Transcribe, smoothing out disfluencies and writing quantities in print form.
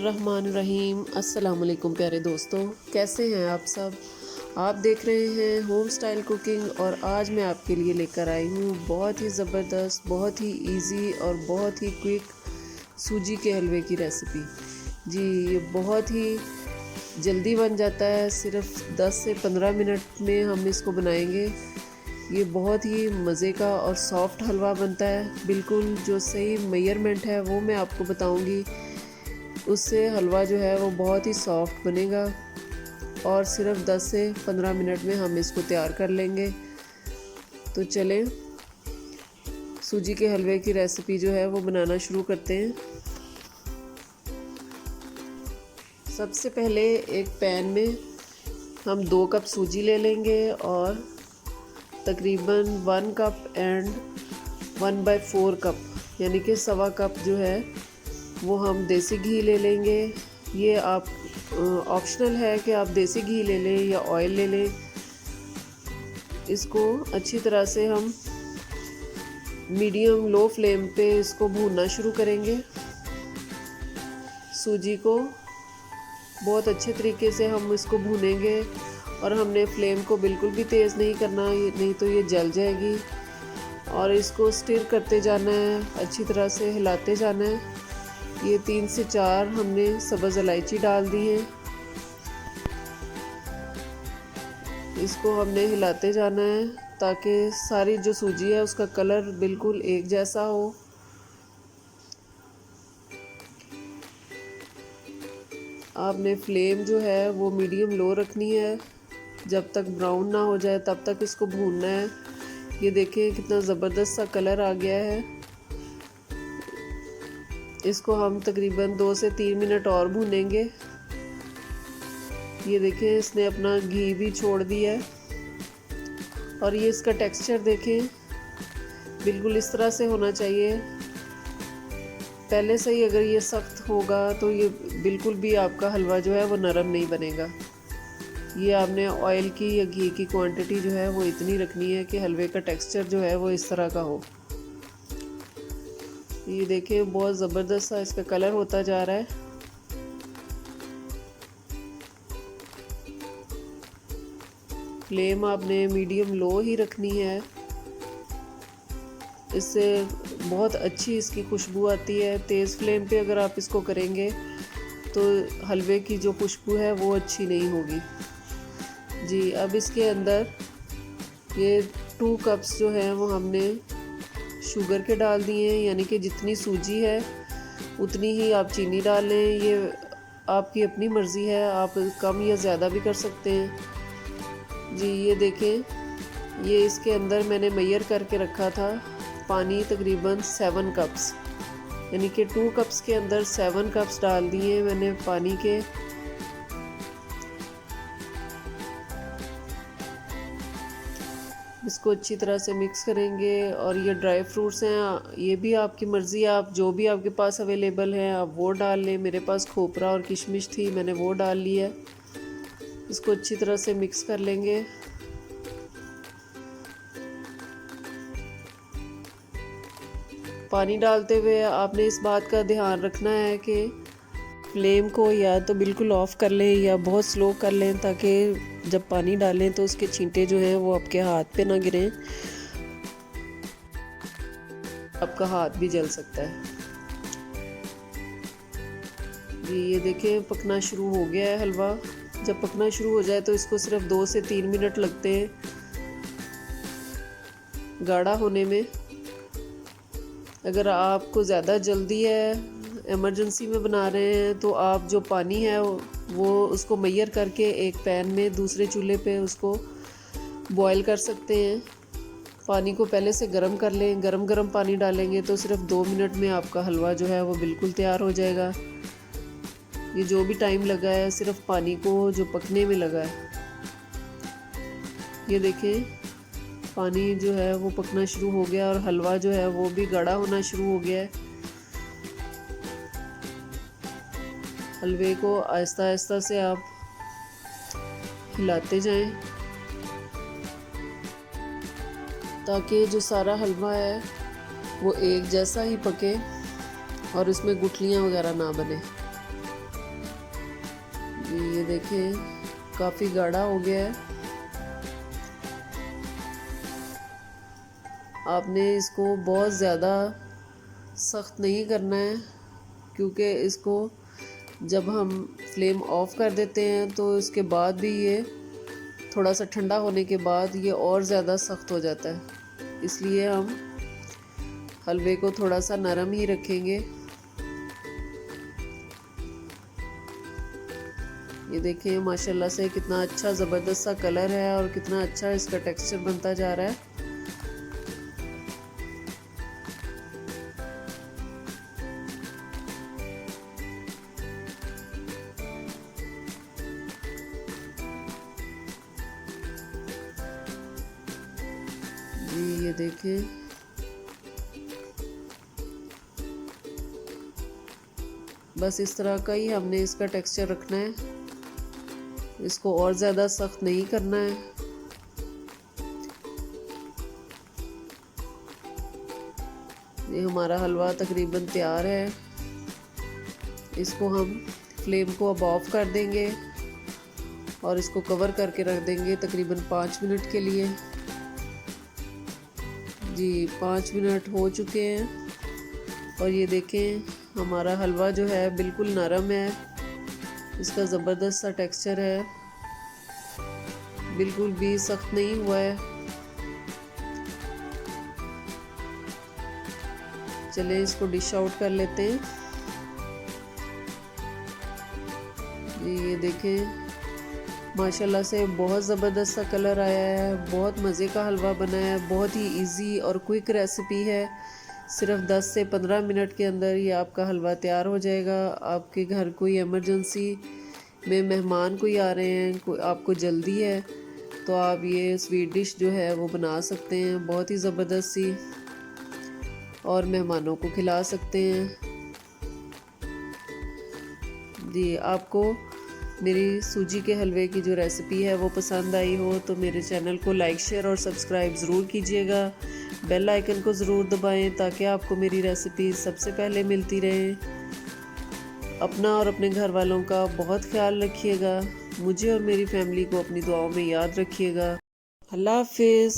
बिस्मिल्लाहिर्रहमानिर्रहीम। अस्सलाम वालेकुम प्यारे दोस्तों, कैसे हैं आप सब। आप देख रहे हैं होम स्टाइल कुकिंग और आज मैं आपके लिए लेकर आई हूँ बहुत ही ज़बरदस्त, बहुत ही इजी और बहुत ही क्विक सूजी के हलवे की रेसिपी। जी, ये बहुत ही जल्दी बन जाता है, सिर्फ 10 से 15 मिनट में हम इसको बनाएंगे। ये बहुत ही मज़े का और सॉफ्ट हलवा बनता है। बिल्कुल जो सही मेजरमेंट है वो मैं आपको बताऊंगी, उससे हलवा जो है वो बहुत ही सॉफ्ट बनेगा और सिर्फ 10 से 15 मिनट में हम इसको तैयार कर लेंगे। तो चलें सूजी के हलवे की रेसिपी जो है वो बनाना शुरू करते हैं। सबसे पहले एक पैन में हम 2 कप सूजी ले लेंगे और तकरीबन 1 कप एंड 1/4 कप यानी कि सवा कप जो है वो हम देसी घी ले लेंगे। ये आप ऑप्शनल है कि आप देसी घी ले लें या ऑयल ले लें। इसको अच्छी तरह से हम मीडियम लो फ्लेम पे इसको भूनना शुरू करेंगे। सूजी को बहुत अच्छे तरीके से हम इसको भूनेंगे और हमने फ्लेम को बिल्कुल भी तेज़ नहीं करना, नहीं तो ये जल जाएगी। और इसको स्टिर करते जाना है, अच्छी तरह से हिलाते जाना है। ये 3 से 4 हमने सब्ज़ इलायची डाल दी है। इसको हमने हिलाते जाना है ताकि सारी जो सूजी है उसका कलर बिल्कुल एक जैसा हो। आपने फ्लेम जो है वो मीडियम लो रखनी है, जब तक ब्राउन ना हो जाए तब तक इसको भूनना है। ये देखिए कितना ज़बरदस्त सा कलर आ गया है। इसको हम तकरीबन 2 से 3 मिनट और भूनेंगे। ये देखें इसने अपना घी भी छोड़ दिया है और ये इसका टेक्सचर देखें, बिल्कुल इस तरह से होना चाहिए। पहले से ही अगर ये सख्त होगा तो ये बिल्कुल भी आपका हलवा जो है वो नरम नहीं बनेगा। ये आपने ऑयल की या घी की क्वांटिटी जो है वो इतनी रखनी है कि हलवे का टेक्सचर जो है वो इस तरह का हो। ये देखिए बहुत ज़बरदस्त सा इसका कलर होता जा रहा है। फ्लेम आपने मीडियम लो ही रखनी है, इससे बहुत अच्छी इसकी खुशबू आती है। तेज़ फ्लेम पे अगर आप इसको करेंगे तो हलवे की जो खुशबू है वो अच्छी नहीं होगी। जी, अब इसके अंदर ये 2 कप्स जो हैं वो हमने शुगर के डाल दिए हैं, यानी कि जितनी सूजी है उतनी ही आप चीनी डाल लें। ये आपकी अपनी मर्ज़ी है, आप कम या ज़्यादा भी कर सकते हैं। जी, ये देखें ये इसके अंदर मैंने मेजर करके रखा था पानी तकरीबन 7 कप्स, यानी कि 2 कप्स के अंदर 7 कप्स डाल दिए मैंने पानी के। इसको अच्छी तरह से मिक्स करेंगे। और ये ड्राई फ्रूट्स हैं, ये भी आपकी मर्ज़ी है, आप जो भी आपके पास अवेलेबल हैं आप वो डाल लें। मेरे पास खोपरा और किशमिश थी, मैंने वो डाल ली है। इसको अच्छी तरह से मिक्स कर लेंगे। पानी डालते हुए आपने इस बात का ध्यान रखना है कि फ्लेम को या तो बिल्कुल ऑफ़ कर लें या बहुत स्लो कर लें, ताकि जब पानी डालें तो उसके छींटे जो हैं वो आपके हाथ पे ना गिरें, आपका हाथ भी जल सकता है। जी, ये देखें पकना शुरू हो गया है हलवा। जब पकना शुरू हो जाए तो इसको सिर्फ 2 से 3 मिनट लगते हैं गाढ़ा होने में। अगर आपको ज़्यादा जल्दी है, इमरजेंसी में बना रहे हैं, तो आप जो पानी है वो उसको मेजर करके एक पैन में दूसरे चूल्हे पे उसको बॉईल कर सकते हैं। पानी को पहले से गर्म कर लें, गरम पानी डालेंगे तो सिर्फ 2 मिनट में आपका हलवा जो है वो बिल्कुल तैयार हो जाएगा। ये जो भी टाइम लगा है सिर्फ पानी को जो पकने में लगा है। ये देखें पानी जो है वो पकना शुरू हो गया और हलवा जो है वो भी गाढ़ा होना शुरू हो गया है। हलवे को आहिस्ता आहिस्ता से आप हिलाते जाएं ताकि जो सारा हलवा है वो एक जैसा ही पके और इसमें गुठलियाँ वगैरह ना बने। देखें काफ़ी गाढ़ा हो गया है। आपने इसको बहुत ज़्यादा सख्त नहीं करना है, क्योंकि इसको जब हम फ्लेम ऑफ कर देते हैं तो इसके बाद भी ये थोड़ा सा ठंडा होने के बाद ये और ज़्यादा सख्त हो जाता है। इसलिए हम हलवे को थोड़ा सा नरम ही रखेंगे। ये देखिए माशाल्लाह से कितना अच्छा ज़बरदस्त सा कलर है और कितना अच्छा इसका टेक्सचर बनता जा रहा है। जी ये देखिए बस इस तरह का ही हमने इसका टेक्सचर रखना है, इसको और ज़्यादा सख्त नहीं करना है। ये हमारा हलवा तकरीबन तैयार है। इसको हम फ्लेम को अब ऑफ कर देंगे और इसको कवर करके रख देंगे तकरीबन 5 मिनट के लिए। जी 5 मिनट हो चुके हैं और ये देखें हमारा हलवा जो है बिल्कुल नरम है, इसका ज़बरदस्त सा टेक्सचर है, बिल्कुल भी सख्त नहीं हुआ है। चलिए इसको डिश आउट कर लेते हैं। जी ये देखें माशाल्लाह से बहुत ज़बरदस्त सा कलर आया है, बहुत मज़े का हलवा बना है, बहुत ही इजी और क्विक रेसिपी है। सिर्फ 10 से 15 मिनट के अंदर ये आपका हलवा तैयार हो जाएगा। आपके घर कोई इमरजेंसी में मेहमान कोई आ रहे हैं, कोई आपको जल्दी है, तो आप ये स्वीट डिश जो है वो बना सकते हैं, बहुत ही ज़बरदस्त सी, और मेहमानों को खिला सकते हैं। जी आपको मेरी सूजी के हलवे की जो रेसिपी है वो पसंद आई हो तो मेरे चैनल को लाइक शेयर और सब्सक्राइब ज़रूर कीजिएगा। बेल आइकन को ज़रूर दबाएं ताकि आपको मेरी रेसिपी सबसे पहले मिलती रहे। अपना और अपने घर वालों का बहुत ख्याल रखिएगा। मुझे और मेरी फैमिली को अपनी दुआओं में याद रखिएगा। अल्लाह हाफिज़।